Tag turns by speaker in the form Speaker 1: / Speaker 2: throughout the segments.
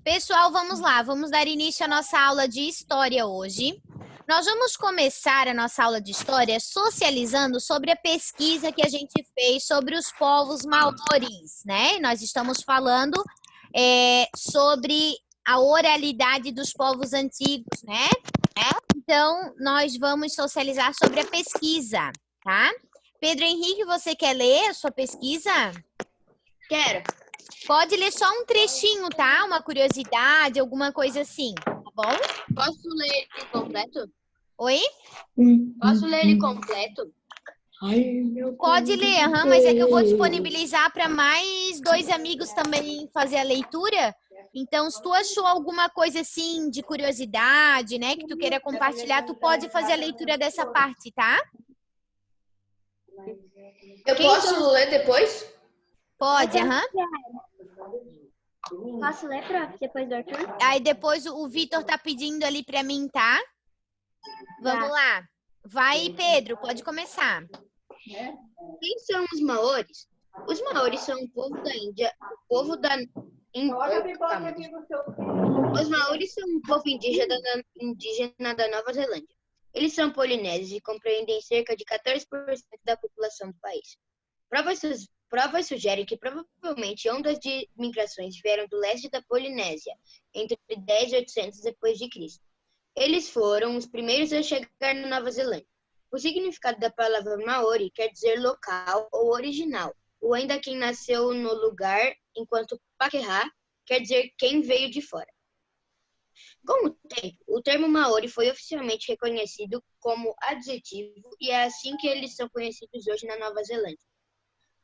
Speaker 1: Pessoal, vamos lá. Vamos dar início à nossa aula de história hoje. Nós vamos começar a nossa aula de história socializando sobre a pesquisa que a gente fez sobre os povos maoris, né? Nós estamos falando sobre a oralidade dos povos antigos, né? Então, nós vamos socializar sobre a pesquisa, tá? Pedro Henrique, você quer ler a sua pesquisa?
Speaker 2: Quero.
Speaker 1: Pode ler só um trechinho, tá? Uma curiosidade, alguma coisa assim, tá bom?
Speaker 2: Posso ler ele completo?
Speaker 1: Oi?
Speaker 2: Posso ler ele completo?
Speaker 1: Pode ler, mas é que eu vou disponibilizar para mais 2 amigos também fazer a leitura. Então, se tu achou alguma coisa assim de curiosidade, né, que tu queira compartilhar, tu pode fazer a leitura dessa parte, tá?
Speaker 2: Eu posso ler depois?
Speaker 1: Pode,
Speaker 3: Posso ler, prof, depois do Arthur?
Speaker 1: Aí depois o Vitor tá pedindo ali para mim, tá? Vamos lá. Vai, Pedro, pode começar.
Speaker 2: Quem são os maores? Os maores são um povo da Índia, o povo da... Os maores são um povo indígena da Nova Zelândia. Eles são polinésios e compreendem cerca de 14% da população do país. Provas sugerem que provavelmente ondas de migrações vieram do leste da Polinésia, entre 10 e 800 depois de Cristo. Eles foram os primeiros a chegar na Nova Zelândia. O significado da palavra maori quer dizer local ou original, ou ainda quem nasceu no lugar, enquanto paquerá quer dizer quem veio de fora. Com o tempo, o termo maori foi oficialmente reconhecido como adjetivo e é assim que eles são conhecidos hoje na Nova Zelândia.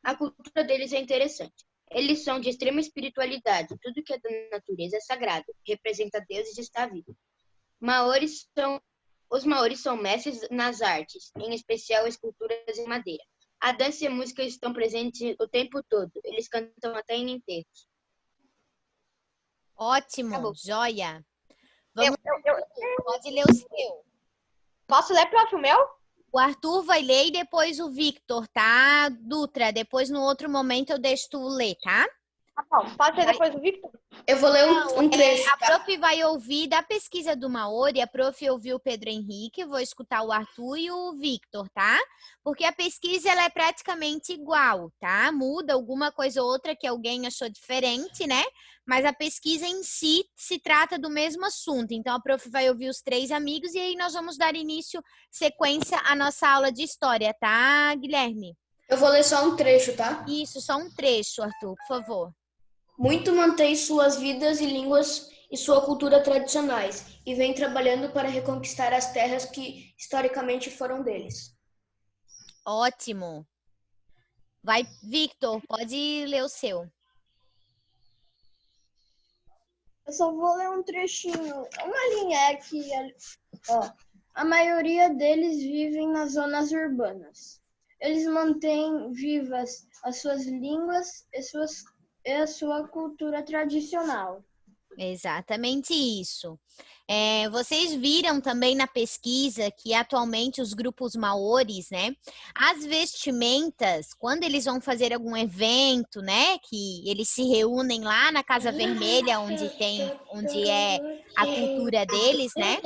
Speaker 2: A cultura deles é interessante. Eles são de extrema espiritualidade, tudo que é da natureza é sagrado, representa Deus e está vivo. Os maoris são mestres nas artes, em especial esculturas em madeira. A dança e a música estão presentes o tempo todo. Eles cantam até em enterros.
Speaker 1: Ótimo,
Speaker 2: Acabou.
Speaker 1: joia. Vamos, pode ler o seu.
Speaker 3: Posso ler, prof, o meu?
Speaker 1: O Arthur vai ler e depois o Victor, tá? Dutra, depois no outro momento eu deixo tu ler, tá?
Speaker 3: Tá bom, pode ser depois do Victor?
Speaker 2: Eu vou ler um trecho.
Speaker 1: A prof vai ouvir da pesquisa do Maori, a prof ouviu o Pedro Henrique, vou escutar o Arthur e o Victor, tá? Porque a pesquisa ela é praticamente igual, tá? Muda alguma coisa ou outra que alguém achou diferente, né? Mas a pesquisa em si se trata do mesmo assunto. Então a prof vai ouvir os 3 amigos e aí nós vamos dar início, sequência à nossa aula de história, tá, Guilherme?
Speaker 2: Eu vou ler só um trecho, tá?
Speaker 1: Isso, só um trecho, Arthur, por favor.
Speaker 4: Muito mantém suas vidas e línguas e sua cultura tradicionais e vem trabalhando para reconquistar as terras que historicamente foram deles.
Speaker 1: Ótimo. Vai, Victor, pode ler o seu.
Speaker 5: Eu só vou ler um trechinho, uma linha aqui. Ó. A maioria deles vivem nas zonas urbanas. Eles mantêm vivas as suas línguas e a sua cultura tradicional.
Speaker 1: Exatamente isso. Vocês viram também na pesquisa que atualmente os grupos maoris, né? As vestimentas, quando eles vão fazer algum evento, né? Que eles se reúnem lá na Casa Vermelha, onde é a cultura deles, né?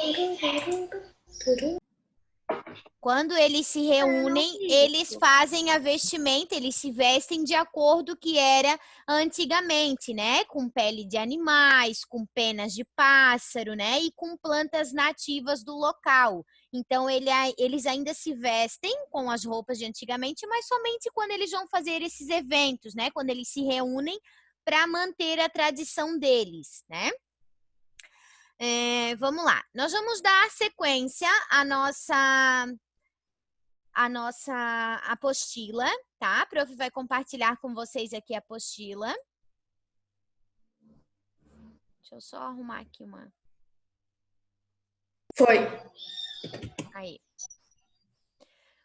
Speaker 1: Quando eles se reúnem, eles fazem a vestimenta, eles se vestem de acordo que era antigamente, né? Com pele de animais, com penas de pássaro, né? E com plantas nativas do local. Então, eles ainda se vestem com as roupas de antigamente, mas somente quando eles vão fazer esses eventos, né? Quando eles se reúnem para manter a tradição deles, né? Vamos lá. Nós vamos dar sequência à nossa apostila, tá? A prof vai compartilhar com vocês aqui a apostila. Deixa eu só arrumar aqui uma.
Speaker 4: Foi.
Speaker 1: Aí.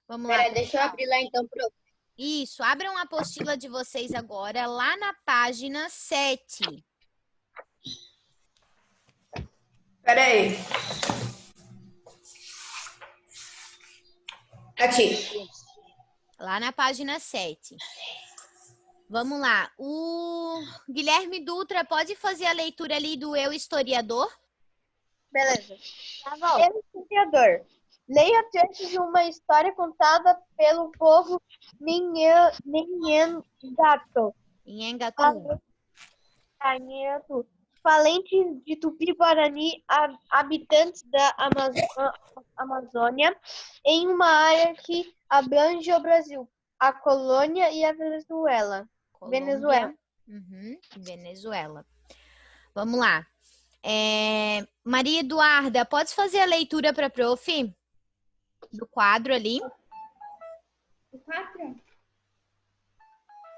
Speaker 1: Vamos lá.
Speaker 2: Deixa eu abrir lá então, prof.
Speaker 1: Isso, abram a apostila de vocês agora, lá na página 7.
Speaker 4: Espera aí. Aqui.
Speaker 1: Lá na página 7. Vamos lá. O Guilherme Dutra pode fazer a leitura ali do Eu Historiador?
Speaker 3: Beleza.
Speaker 1: Tá bom.
Speaker 3: Eu, historiador. Leia trechos de uma história contada pelo povo Nhenengatu.
Speaker 1: Nhengatu.
Speaker 3: Falentes de Tupi-Guarani, habitantes da Amazônia, em uma área que abrange o Brasil, a colônia e a Venezuela.
Speaker 1: Colômbia. Venezuela. Vamos lá. Maria Eduarda, pode fazer a leitura para a prof? Do quadro ali.
Speaker 6: O 4?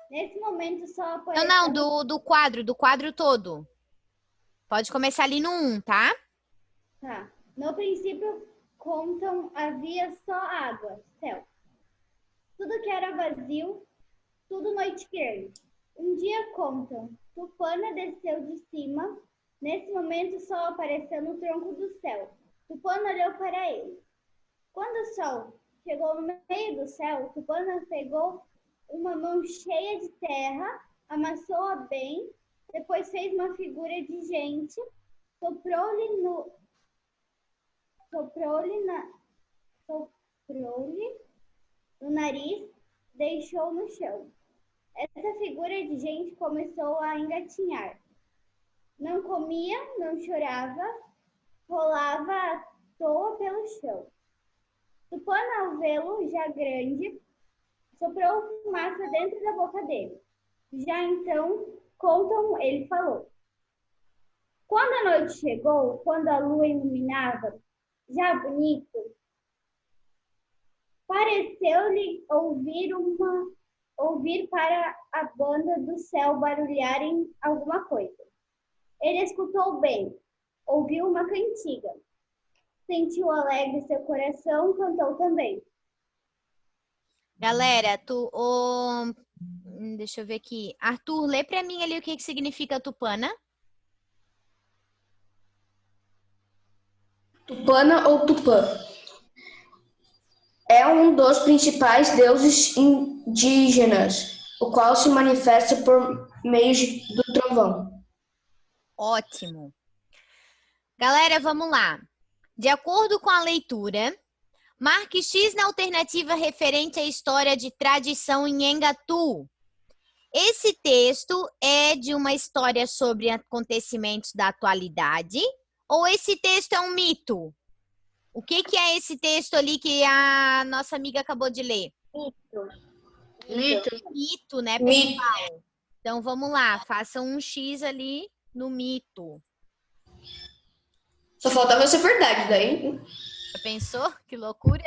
Speaker 6: Nesse momento só apareceu...
Speaker 1: Não, do quadro todo. Pode começar ali no 1, tá?
Speaker 6: Tá. No princípio, contam, havia só água, céu. Tudo que era vazio, tudo noite grande. Um dia contam, Tupana desceu de cima. Nesse momento, o sol apareceu no tronco do céu. Tupana olhou para ele. Quando o sol chegou no meio do céu, Tupana pegou uma mão cheia de terra, amassou-a bem, depois fez uma figura de gente, soprou-lhe no nariz, deixou no chão. Essa figura de gente começou a engatinhar. Não comia, não chorava, rolava à toa pelo chão. Tupana, ao vê-lo já grande, soprou fumaça dentro da boca dele. Já então, contam, ele falou. Quando a noite chegou, quando a lua iluminava, já bonito, pareceu-lhe ouvir para a banda do céu barulharem alguma coisa. Ele escutou bem, ouviu uma cantiga. Sentiu alegre seu coração, cantou também.
Speaker 1: Galera, deixa eu ver aqui. Arthur, lê para mim ali o que significa Tupana.
Speaker 4: Tupana ou Tupã é um dos principais deuses indígenas, o qual se manifesta por meio do trovão.
Speaker 1: Ótimo. Galera, vamos lá. De acordo com a leitura, marque X na alternativa referente à história de tradição em Nhengatu. Esse texto é de uma história sobre acontecimentos da atualidade ou esse texto é um mito? O que é esse texto ali que a nossa amiga acabou de ler?
Speaker 2: Mito.
Speaker 1: Mito, né, pessoal? Então, vamos lá. Façam um X ali no mito.
Speaker 4: Só faltava ser verdade, daí.
Speaker 1: Já pensou? Que loucura?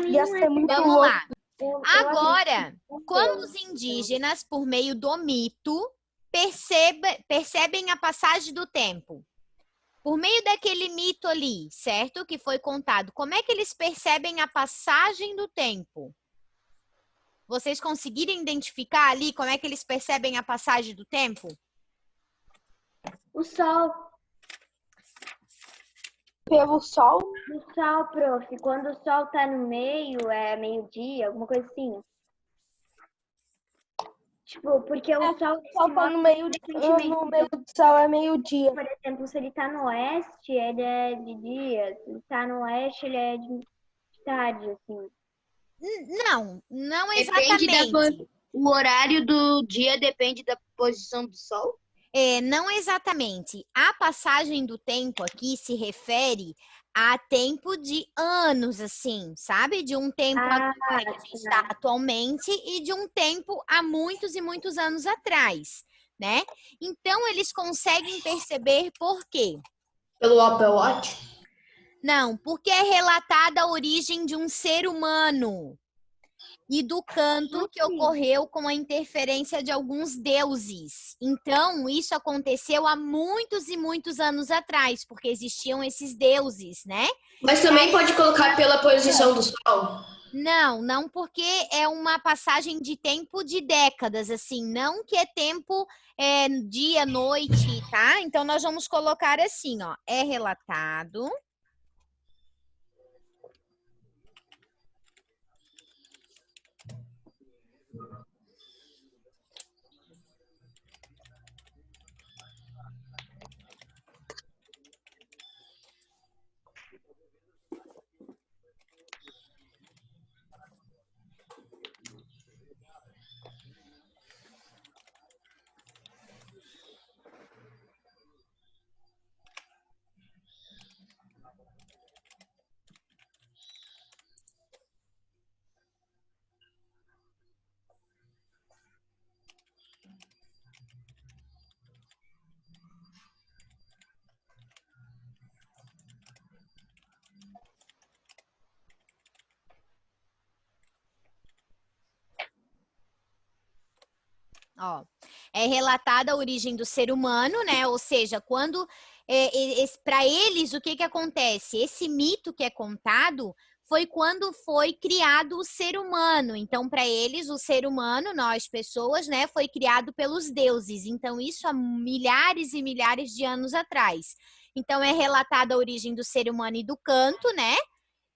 Speaker 3: Ia ser muito
Speaker 1: Vamos
Speaker 3: louco.
Speaker 1: lá. Agora, como os indígenas, por meio do mito, percebem a passagem do tempo? Por meio daquele mito ali, certo? Que foi contado. Como é que eles percebem a passagem do tempo? Vocês conseguiram identificar ali como é que eles percebem a passagem do tempo?
Speaker 3: O sol.
Speaker 5: Pelo sol?
Speaker 3: O sol, prof. Quando o sol tá no meio, é meio-dia, alguma coisa assim. Tipo, porque o sol
Speaker 5: O sol tá no meio do céu, é meio-dia.
Speaker 3: Por exemplo, se ele tá no oeste, ele é de dia. Se ele tá no oeste, ele é de tarde, assim.
Speaker 1: Não
Speaker 2: Depende
Speaker 1: exatamente.
Speaker 2: o horário do dia depende da posição do sol?
Speaker 1: Não exatamente. A passagem do tempo aqui se refere a tempo de anos, assim, sabe? De um tempo agora que a gente está atualmente e de um tempo há muitos e muitos anos atrás, né? Então, eles conseguem perceber por quê?
Speaker 4: Pelo Apple Watch?
Speaker 1: Não, porque é relatada a origem de um ser humano e do canto que ocorreu com a interferência de alguns deuses. Então, isso aconteceu há muitos e muitos anos atrás, porque existiam esses deuses, né?
Speaker 4: Mas também pode colocar pela posição do sol?
Speaker 1: Não, porque é uma passagem de tempo de décadas, assim, não que é tempo dia, noite, tá? Então, nós vamos colocar assim, ó, é relatado. Ó, é relatada a origem do ser humano, né? Ou seja, quando para eles o que que acontece? Esse mito que é contado foi quando foi criado o ser humano. Então, para eles, o ser humano, nós pessoas, né, foi criado pelos deuses. Então, isso há milhares e milhares de anos atrás. Então, é relatada a origem do ser humano e do canto, né?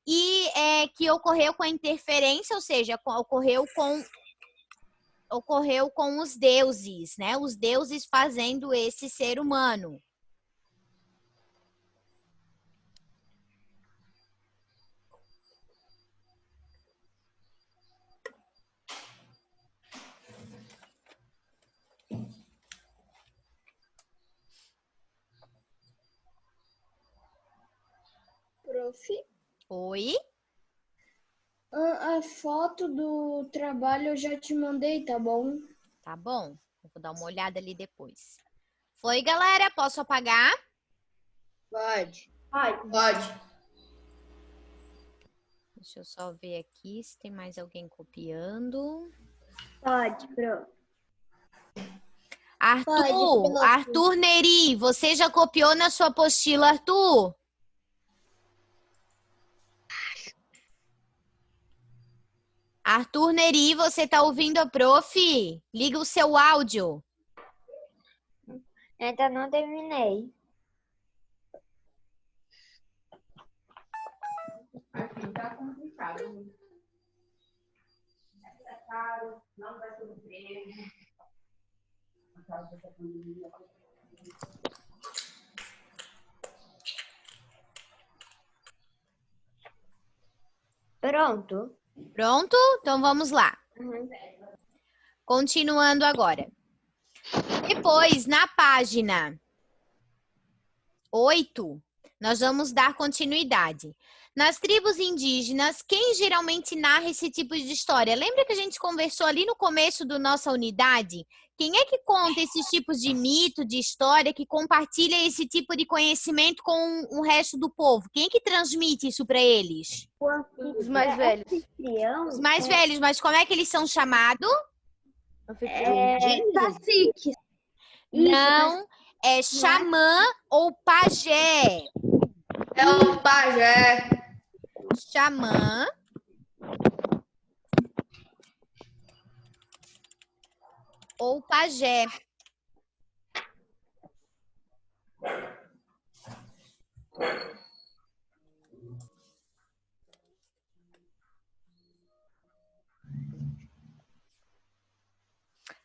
Speaker 1: E que ocorreu com a interferência, ou seja, ocorreu com os deuses, né? Os deuses fazendo esse ser humano.
Speaker 5: Prof,
Speaker 1: Oi?
Speaker 5: a foto do trabalho eu já te mandei, tá bom?
Speaker 1: Tá bom. Eu vou dar uma olhada ali depois. Foi, galera? Posso apagar?
Speaker 2: Pode.
Speaker 4: Pode.
Speaker 1: Deixa eu só ver aqui se tem mais alguém copiando.
Speaker 6: Pode, Pro.
Speaker 1: Arthur Neri, você já copiou na sua apostila, Arthur? Arthur Neri, você tá ouvindo a prof? Liga o seu áudio.
Speaker 6: Ainda não terminei.
Speaker 7: Tá complicado. É caro, não vai ter emprego.
Speaker 6: Pronto?
Speaker 1: Pronto? Então vamos lá. Continuando agora. Depois, na página 8, nós vamos dar continuidade. Nas tribos indígenas, quem geralmente narra esse tipo de história? Lembra que a gente conversou ali no começo da nossa unidade? Quem é que conta esses tipos de mito, de história, que compartilha esse tipo de conhecimento com o resto do povo? Quem é que transmite isso para eles?
Speaker 3: Os mais velhos.
Speaker 1: Os mais velhos, mas como é que eles são chamados?
Speaker 3: Cacique.
Speaker 1: Não, é xamã ou pajé.
Speaker 4: É o pajé.
Speaker 1: Xamã ou pajé.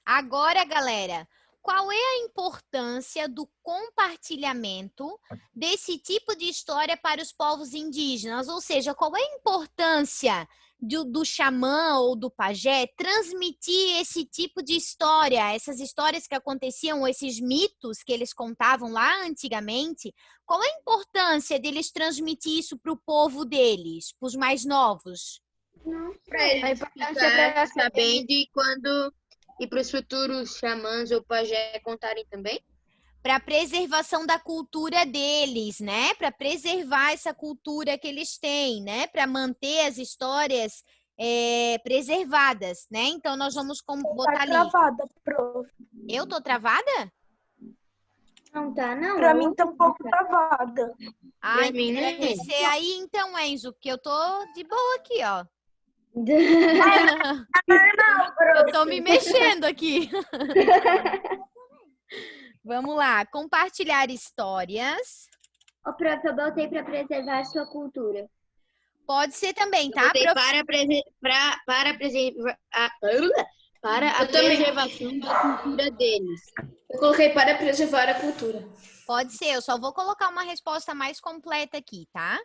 Speaker 1: Agora, galera, qual é a importância do compartilhamento desse tipo de história para os povos indígenas? Ou seja, qual é a importância do xamã ou do pajé transmitir esse tipo de história, essas histórias que aconteciam, esses mitos que eles contavam lá antigamente? Qual é a importância deles transmitir isso para o povo deles, para os mais novos?
Speaker 2: Para eles ficar sabendo e para os futuros xamãs ou pajé contarem também?
Speaker 1: Para a preservação da cultura deles, né? Para preservar essa cultura que eles têm, né? Para manter as histórias preservadas, né? Então, nós vamos botar ali.
Speaker 3: Travada, prof.
Speaker 1: Eu tô travada?
Speaker 6: Não tá, não?
Speaker 3: Pra mim tá um pouco travada.
Speaker 1: Ai,
Speaker 2: mim, né?
Speaker 1: deve ser aí então, Enzo, porque eu tô de boa aqui, ó. Eu tô me mexendo aqui. Vamos lá, compartilhar histórias.
Speaker 6: Ô, prof, eu botei para preservar a sua cultura.
Speaker 1: Pode ser também, tá?
Speaker 2: Botei para a preservação da cultura deles.
Speaker 4: Eu coloquei para preservar a cultura.
Speaker 1: Pode ser, eu só vou colocar uma resposta mais completa aqui, tá?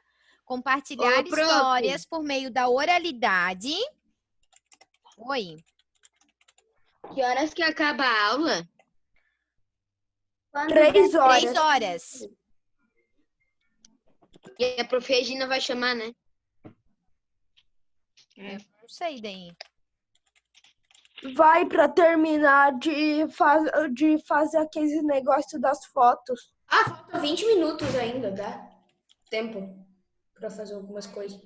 Speaker 1: Compartilhar
Speaker 2: Ô, prof.
Speaker 1: histórias por meio da oralidade. Oi.
Speaker 2: Que horas que acaba a aula?
Speaker 3: 3 horas.
Speaker 1: 3 horas.
Speaker 2: E a prof. Regina vai chamar, né?
Speaker 1: Não sei daí.
Speaker 3: Vai pra terminar de fazer aquele negócio das fotos.
Speaker 4: Falta 20 minutos ainda, dá tempo para fazer algumas coisas.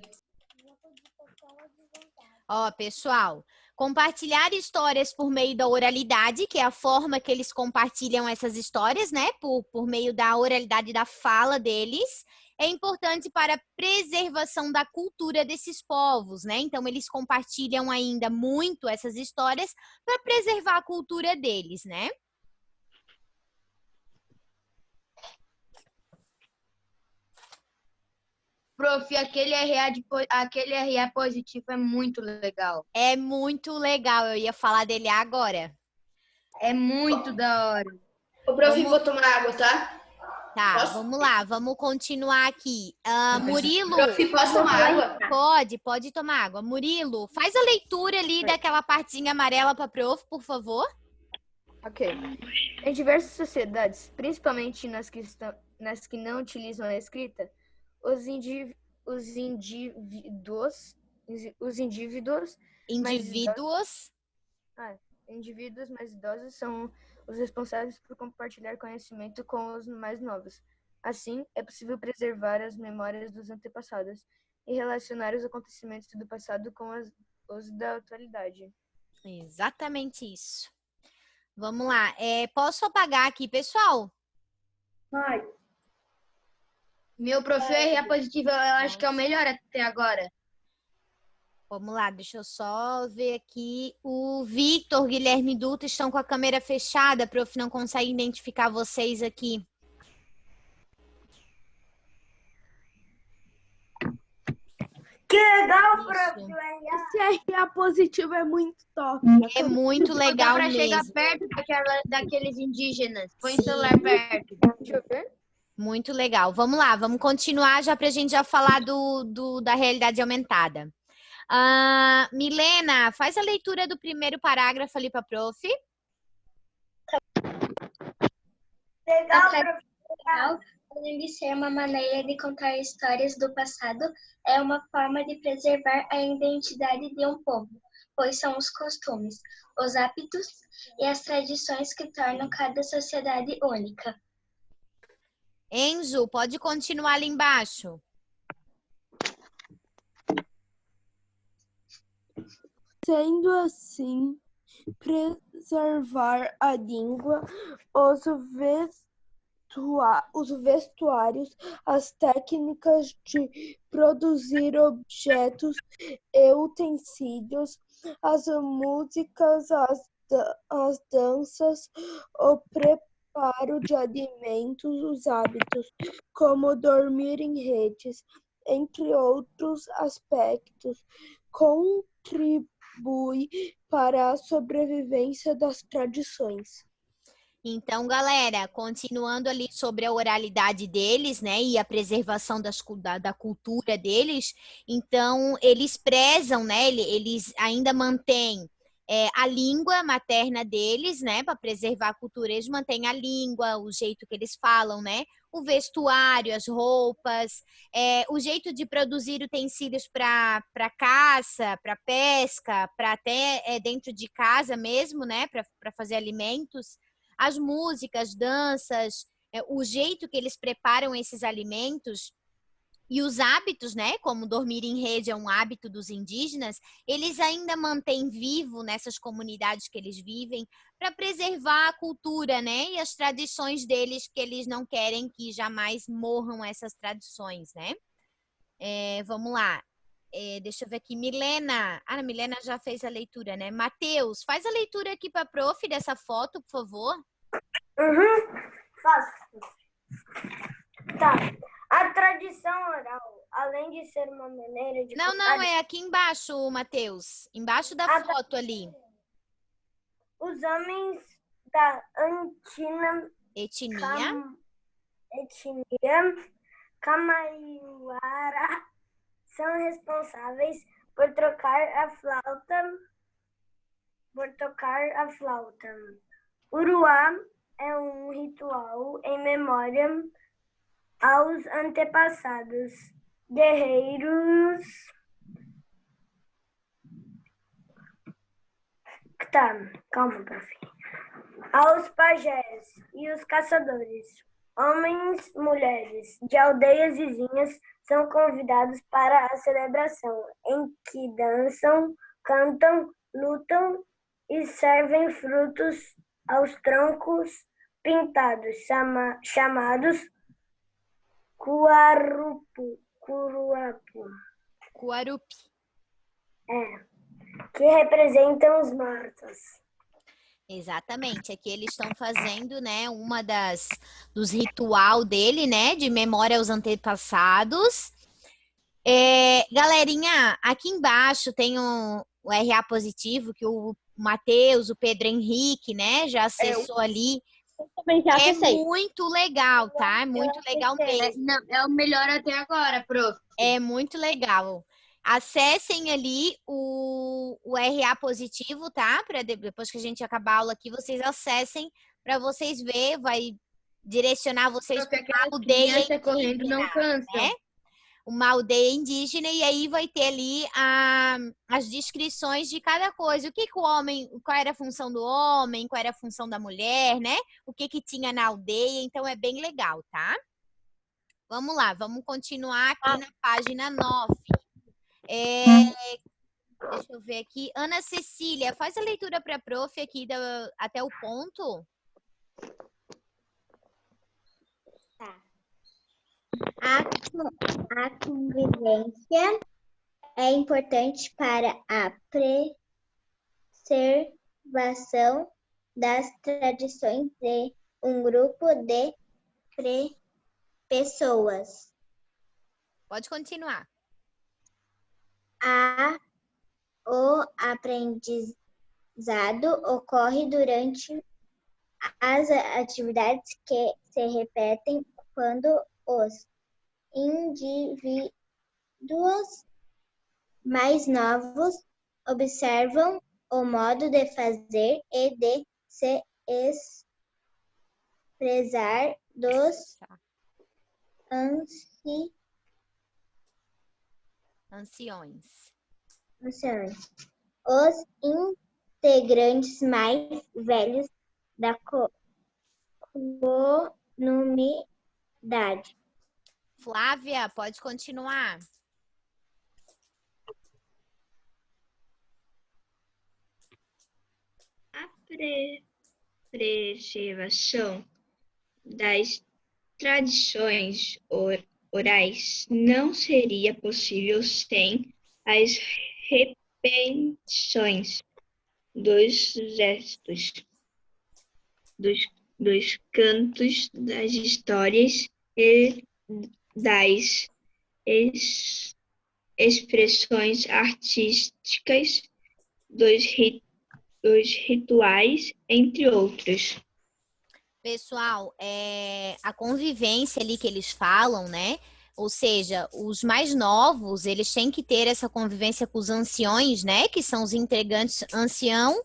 Speaker 1: Ó, pessoal, Compartilhar histórias por meio da oralidade, que é a forma que eles compartilham essas histórias, né? Por meio da oralidade da fala deles. É importante para a preservação da cultura desses povos, né? Então, eles compartilham ainda muito essas histórias para preservar a cultura deles, né?
Speaker 2: Prof, aquele RA positivo é muito legal.
Speaker 1: É muito legal, eu ia falar dele agora.
Speaker 2: É muito da hora.
Speaker 4: Ô, prof, vou tomar água, tá?
Speaker 1: Tá,
Speaker 4: Posso?
Speaker 1: vamos lá, vamos continuar aqui. Murilo,
Speaker 4: Prof, posso tomar água?
Speaker 1: pode tomar água. Murilo, faz a leitura ali daquela partezinha amarela para prof, por favor.
Speaker 8: Ok. Em diversas sociedades, principalmente nas que não utilizam a escrita, os indivíduos mais idosos são os responsáveis por compartilhar conhecimento com os mais novos. Assim, é possível preservar as memórias dos antepassados e relacionar os acontecimentos do passado com os da atualidade.
Speaker 1: Exatamente isso. Vamos lá. Posso apagar aqui, pessoal?
Speaker 5: Vai.
Speaker 2: Meu prof, o RA positivo eu acho que é o melhor até agora.
Speaker 1: Vamos lá, deixa eu só ver aqui. O Victor, Guilherme Dutra estão com a câmera fechada, prof, não consegue identificar vocês aqui.
Speaker 3: Que legal,
Speaker 1: prof.
Speaker 3: Esse RA positivo é muito top.
Speaker 1: É muito legal
Speaker 2: Dá pra
Speaker 1: mesmo.
Speaker 2: chegar perto daqueles indígenas. Põe
Speaker 1: Sim.
Speaker 2: o celular perto.
Speaker 8: Deixa eu ver.
Speaker 1: Muito legal. Vamos lá, vamos continuar já para a gente já falar da realidade aumentada. Milena, faz a leitura do primeiro parágrafo ali para a prof.
Speaker 3: Legal,
Speaker 9: Tradicional, além de ser uma maneira de contar histórias do passado, é uma forma de preservar a identidade de um povo, pois são os costumes, os hábitos e as tradições que tornam cada sociedade única.
Speaker 1: Enzo, pode continuar ali embaixo.
Speaker 3: Sendo assim, preservar a língua, os vestuários, as técnicas de produzir objetos e utensílios, as músicas, as danças, o preparo de alimentos, os hábitos, como dormir em redes, entre outros aspectos, contribui para a sobrevivência das tradições.
Speaker 1: Então, galera, continuando ali sobre a oralidade deles, né, e a preservação da cultura deles, então eles prezam, né, eles ainda mantêm a língua materna deles, né, para preservar a cultura, eles mantêm a língua, o jeito que eles falam, né, o vestuário, as roupas, o jeito de produzir utensílios para caça, para pesca, para até dentro de casa mesmo, né, para fazer alimentos. As músicas, danças, o jeito que eles preparam esses alimentos e os hábitos, né, como dormir em rede é um hábito dos indígenas, eles ainda mantêm vivo nessas comunidades que eles vivem para preservar a cultura, né, e as tradições deles, que eles não querem que jamais morram essas tradições, né. Vamos lá. Deixa eu ver aqui, Milena. A Milena já fez a leitura, né? Matheus, faz a leitura aqui para a prof dessa foto, por favor.
Speaker 3: Faço. Tá. A tradição oral, além de ser uma maneira de...
Speaker 1: Não, é aqui embaixo, Matheus. Embaixo da foto ali.
Speaker 3: Os homens da
Speaker 1: Etnia
Speaker 3: Camaiuara são responsáveis por tocar a flauta. Uruá é um ritual em memória aos antepassados guerreiros. Calma, prof. Aos pajés e os caçadores. Homens, mulheres de aldeias vizinhas são convidados para a celebração, em que dançam, cantam
Speaker 10: lutam e servem frutos aos troncos pintados, chamados cuarupu,
Speaker 1: Cuarupi.
Speaker 10: que representam os mortos.
Speaker 1: Exatamente, aqui eles estão fazendo, né, dos ritual dele, né, de memória aos antepassados. Galerinha, aqui embaixo tem o RA positivo que o Matheus, o Pedro Henrique, né, já acessou ali.
Speaker 3: Eu também já acessei.
Speaker 1: Muito legal, tá? É muito legal mesmo.
Speaker 2: É o melhor até agora, prof.
Speaker 1: É muito legal. Acessem ali o RA positivo, tá? Para depois que a gente acabar a aula aqui, vocês acessem para vocês ver, vai direcionar vocês para uma aldeia indígena,
Speaker 2: correndo não cansa.
Speaker 1: né? Uma aldeia indígena e aí vai ter ali as descrições de cada coisa. O que o homem, qual era a função do homem, qual era a função da mulher, né? O que tinha na aldeia, então é bem legal, tá? Vamos lá, vamos continuar aqui na página 9. Deixa eu ver aqui. Ana Cecília, faz a leitura para a prof aqui até o ponto.
Speaker 9: Tá. A convivência é importante para a preservação das tradições de um grupo de pessoas.
Speaker 1: Pode continuar.
Speaker 9: O aprendizado ocorre durante as atividades que se repetem quando os indivíduos mais novos observam o modo de fazer e de se expressar dos
Speaker 1: anciões.
Speaker 9: Os integrantes mais velhos da comunidade.
Speaker 1: Flávia, pode continuar.
Speaker 11: A preservação das tradições orais não seria possível sem as repetições dos gestos, dos cantos, das histórias e das expressões artísticas, dos rituais, entre outros.
Speaker 1: Pessoal, a convivência ali que eles falam, né? Ou seja, os mais novos, eles têm que ter essa convivência com os anciões, né? Que são os integrantes ancião,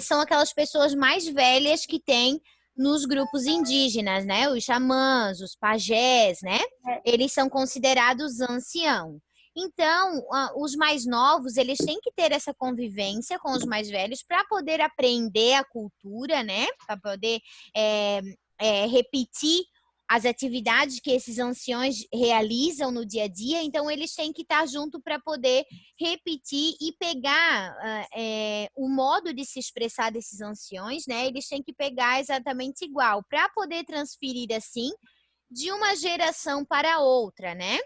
Speaker 1: são aquelas pessoas mais velhas que tem nos grupos indígenas, né? Os xamãs, os pajés, né? Eles são considerados ancião. Então, os mais novos, eles têm que ter essa convivência com os mais velhos para poder aprender a cultura, né? Para poder repetir as atividades que esses anciões realizam no dia a dia. Então, eles têm que estar junto para poder repetir e pegar o modo de se expressar desses anciões, né? Eles têm que pegar exatamente igual para poder transferir assim de uma geração para outra, né?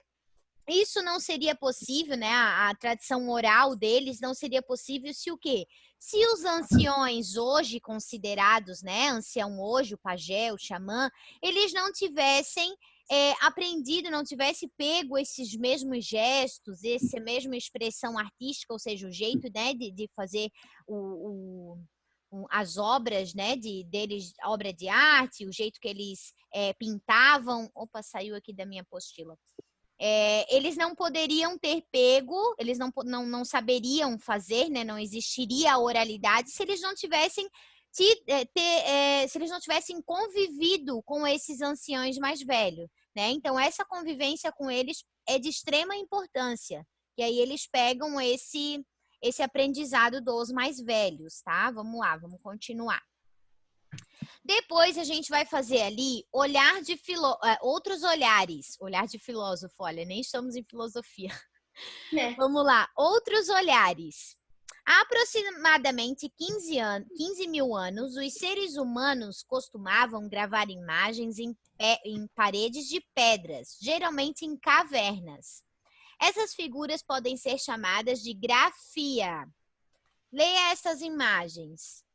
Speaker 1: Isso não seria possível, né? A tradição oral deles não seria possível se o quê? Se os anciões hoje considerados, né? Ancião hoje, o pajé, o xamã, eles não tivessem aprendido, não tivessem pego esses mesmos gestos, essa mesma expressão artística, ou seja, o jeito, né, de fazer as obras, né, deles, a obra de arte, o jeito que eles pintavam. Opa, saiu aqui da minha apostila. Eles não poderiam ter pego, eles não saberiam fazer, né? Não existiria a oralidade se eles não tivessem se eles não tivessem convivido com esses anciões mais velhos, né? Então essa convivência com eles é de extrema importância. E aí eles pegam esse aprendizado dos mais velhos, tá? Vamos lá, vamos continuar. Depois a gente vai fazer ali outros olhares. Olhar de filósofo, olha, nem estamos em filosofia. Vamos lá, outros olhares. Há aproximadamente 15 mil anos, os seres humanos costumavam gravar imagens em paredes de pedras, geralmente em cavernas. Essas figuras podem ser chamadas de grafia. Leia essas imagens.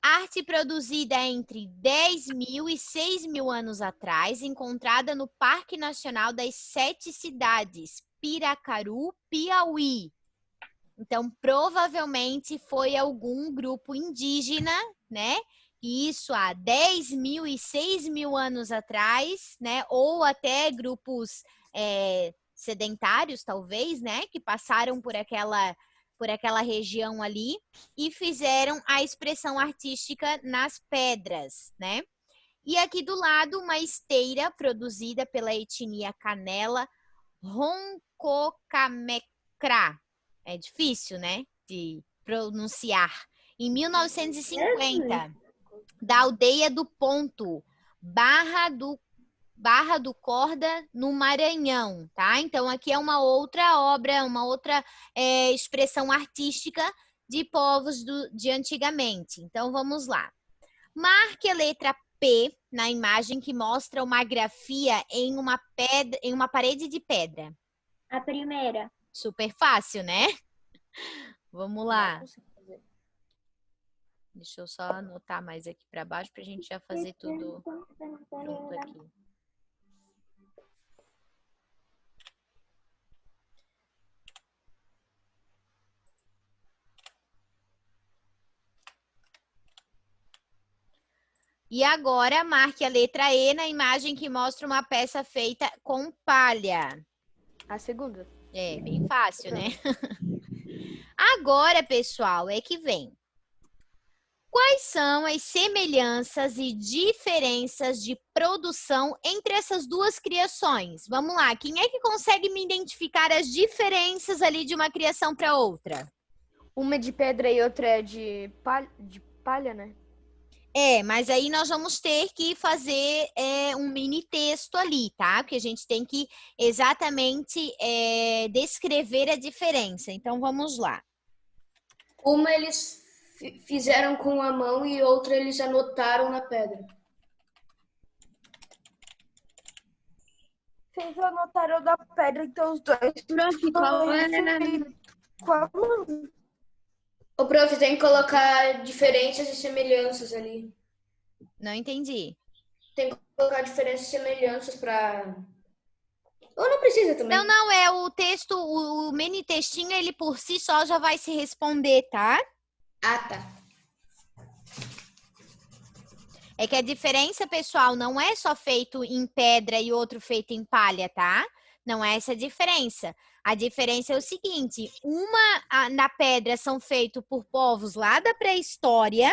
Speaker 1: Arte produzida entre 10 mil e 6 mil anos atrás, encontrada no Parque Nacional das Sete Cidades, Piracaru, Piauí. Então, provavelmente foi algum grupo indígena, né? Isso há 10 mil e 6 mil anos atrás, né? Ou até grupos sedentários, talvez, né? Que passaram por aquela região ali e fizeram a expressão artística nas pedras, né? E aqui do lado, uma esteira produzida pela etnia Canela Roncokamecrá. É difícil, né, de pronunciar. Em 1950, da aldeia do Ponto, Barra do Corda, no Maranhão, tá? Então, aqui é uma outra obra, uma outra expressão artística de povos de antigamente. Então, vamos lá. Marque a letra P na imagem que mostra uma grafia em uma parede de pedra.
Speaker 6: A primeira.
Speaker 1: Super fácil, né? Vamos lá. Deixa eu só anotar mais aqui para baixo para a gente já fazer tudo junto aqui. E agora, marque a letra E na imagem que mostra uma peça feita com palha.
Speaker 8: A segunda.
Speaker 1: É, bem fácil, né? Agora, pessoal, é que vem. Quais são as semelhanças e diferenças de produção entre essas duas criações? Vamos lá, quem é que consegue me identificar as diferenças ali de uma criação para outra?
Speaker 8: Uma é de pedra e outra é de palha, né?
Speaker 1: Mas aí nós vamos ter que fazer um mini texto ali, tá? Porque a gente tem que exatamente descrever a diferença. Então, vamos lá.
Speaker 4: Uma eles fizeram com a mão e outra eles anotaram na pedra.
Speaker 3: Vocês anotaram da pedra, então os dois.
Speaker 2: Prof, qual é?
Speaker 4: O prof tem que colocar diferenças e semelhanças ali.
Speaker 1: Não entendi.
Speaker 4: Tem que colocar diferenças e semelhanças para... Ou não precisa também?
Speaker 1: Não, é o texto, o mini textinho, ele por si só já vai se responder, tá?
Speaker 4: Ah, tá.
Speaker 1: É que a diferença, pessoal, não é só feito em pedra e outro feito em palha, tá? Não é essa a diferença. A diferença é o seguinte, na pedra são feitos por povos lá da pré-história,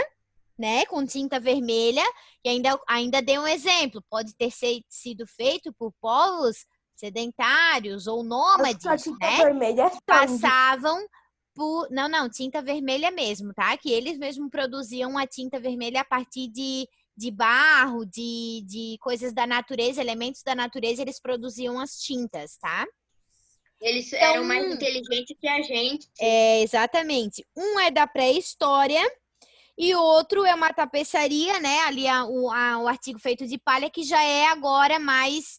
Speaker 1: né, com tinta vermelha, e ainda dei um exemplo, pode ter sido feito por povos sedentários ou nômades, né?
Speaker 3: Vermelha é
Speaker 1: passavam por... Não, tinta vermelha mesmo, tá? Que eles mesmos produziam a tinta vermelha a partir de barro, de coisas da natureza, elementos da natureza, eles produziam as tintas, tá?
Speaker 2: Eles eram mais inteligentes que a gente.
Speaker 1: Exatamente. Um é da pré-história e o outro é uma tapeçaria, né? Ali o artigo feito de palha, que já é agora mais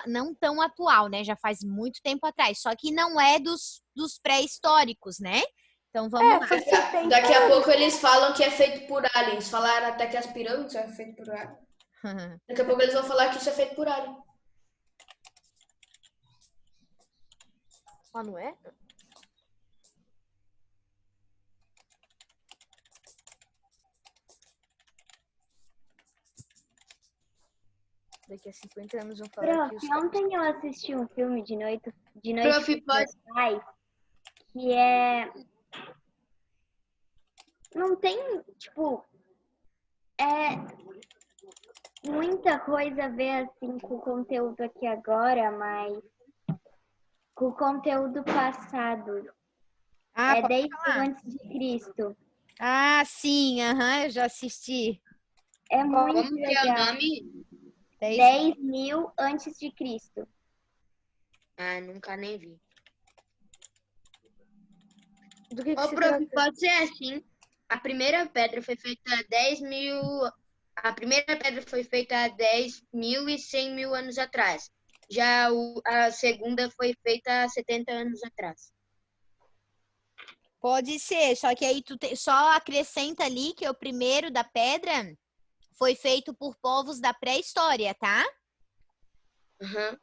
Speaker 1: não tão atual, né? Já faz muito tempo atrás. Só que não é dos pré-históricos, né? Então vamos lá.
Speaker 4: Daqui a pouco eles falam que é feito por aliens. Falaram até que as pirâmides são feitas por aliens. Daqui a pouco eles vão falar que isso é feito por aliens.
Speaker 8: Ah, não é? Daqui a 50 anos vão falar que...
Speaker 6: Ontem eu assisti um filme de noite
Speaker 2: Prof, pode...
Speaker 6: que é... Não tem, tipo... muita coisa a ver, assim, com o conteúdo aqui agora, mas... com o conteúdo passado. Desde antes de Cristo.
Speaker 1: Ah, sim, eu já assisti.
Speaker 6: É muito
Speaker 2: Como
Speaker 6: legal.
Speaker 2: que é o nome?
Speaker 6: 10 mil antes de Cristo.
Speaker 2: Ah, nunca nem vi.
Speaker 8: Do que
Speaker 2: Ô,
Speaker 8: se
Speaker 2: prof,
Speaker 8: trata?
Speaker 2: pode ser assim. A primeira pedra foi feita há 10.000. A primeira pedra foi feita há 10.000 e 100.000 anos atrás. Já a segunda foi feita há 70 anos atrás.
Speaker 1: Pode ser, só que aí só acrescenta ali que o primeiro da pedra foi feito por povos da pré-história, tá?
Speaker 2: Aham.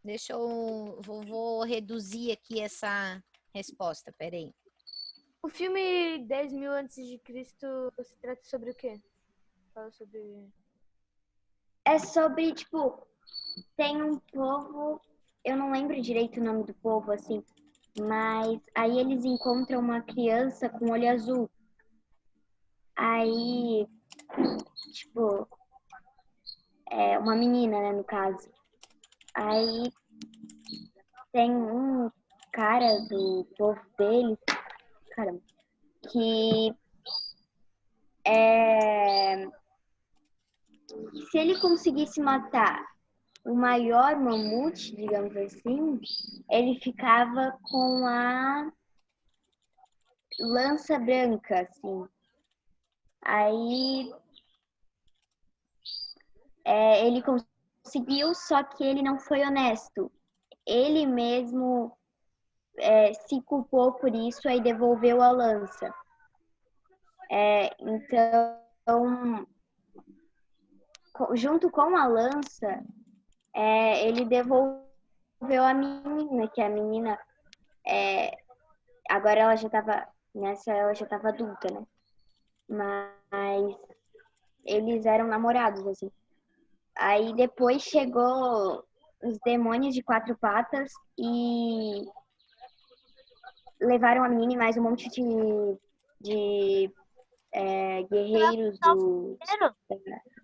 Speaker 1: Deixa eu... Vou reduzir aqui essa resposta, peraí.
Speaker 8: O filme 10.000 antes de Cristo se trata sobre o quê? Fala sobre...
Speaker 12: É sobre, tipo, tem um povo, eu não lembro direito o nome do povo, assim, mas aí eles encontram uma criança com olho azul. Aí, tipo, é uma menina, né, no caso. Aí tem um cara do povo deles, caramba, que se ele conseguisse matar o maior mamute, digamos assim, ele ficava com a lança branca, assim. Aí ele conseguiu, só que ele não foi honesto. Ele mesmo se culpou por isso, aí devolveu a lança. Então, junto com a lança, ele devolveu a menina, que a menina, agora ela já estava, ela já estava adulta, né? Mas eles eram namorados, assim. Aí depois chegou os demônios de 4 patas e levaram a menina e mais um monte de guerreiros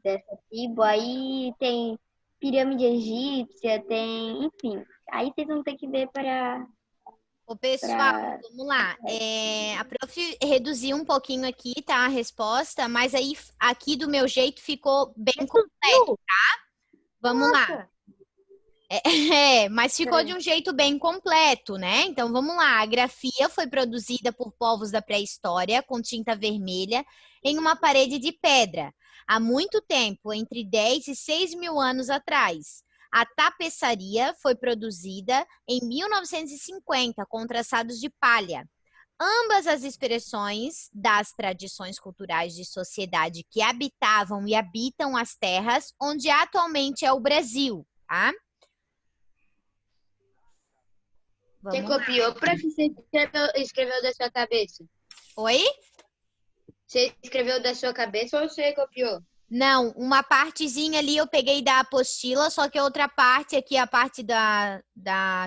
Speaker 12: dessa tribo. Aí tem pirâmide egípcia, tem, enfim. Aí vocês vão ter que ver para...
Speaker 1: Ô, pessoal, vamos lá. A prof reduziu um pouquinho aqui, tá, a resposta, mas aí aqui do meu jeito ficou bem completo, tá? Vamos lá. Mas ficou de um jeito bem completo, né? Então, vamos lá. A grafia foi produzida por povos da pré-história com tinta vermelha em uma parede de pedra, há muito tempo, entre 10 e 6.000 anos atrás. A tapeçaria foi produzida em 1950 com traçados de palha. Ambas as expressões das tradições culturais de sociedade que habitavam e habitam as terras onde atualmente é o Brasil, tá?
Speaker 2: Você copiou para que você escreveu da sua cabeça?
Speaker 1: Oi?
Speaker 2: Você escreveu da sua cabeça ou você copiou?
Speaker 1: Não, uma partezinha ali eu peguei da apostila, só que a outra parte aqui, a parte da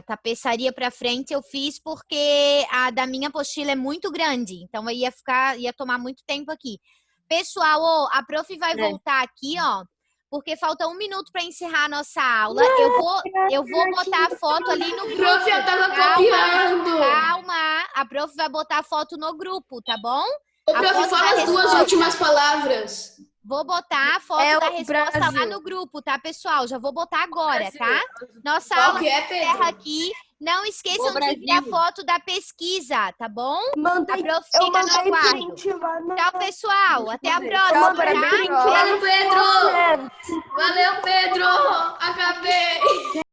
Speaker 1: tapeçaria para frente, eu fiz porque a da minha apostila é muito grande, então ia tomar muito tempo aqui. Pessoal, a prof vai voltar aqui, ó, porque falta 1 minuto para encerrar a nossa aula. Eu vou botar a foto ali no grupo.
Speaker 4: Prof, eu tava copiando.
Speaker 1: Calma, a prof vai botar a foto no grupo, tá bom?
Speaker 4: Ô, prof, fala as 2 últimas palavras.
Speaker 1: Vou botar a foto da resposta lá no grupo, tá, pessoal? Já vou botar agora, tá? Nossa aula encerra aqui. Não esqueçam de ver a foto da pesquisa, tá bom? A prof fica no aguardo. Tchau, pessoal. Até a próxima, tá?
Speaker 4: Valeu, Pedro! Valeu, Pedro! Acabei!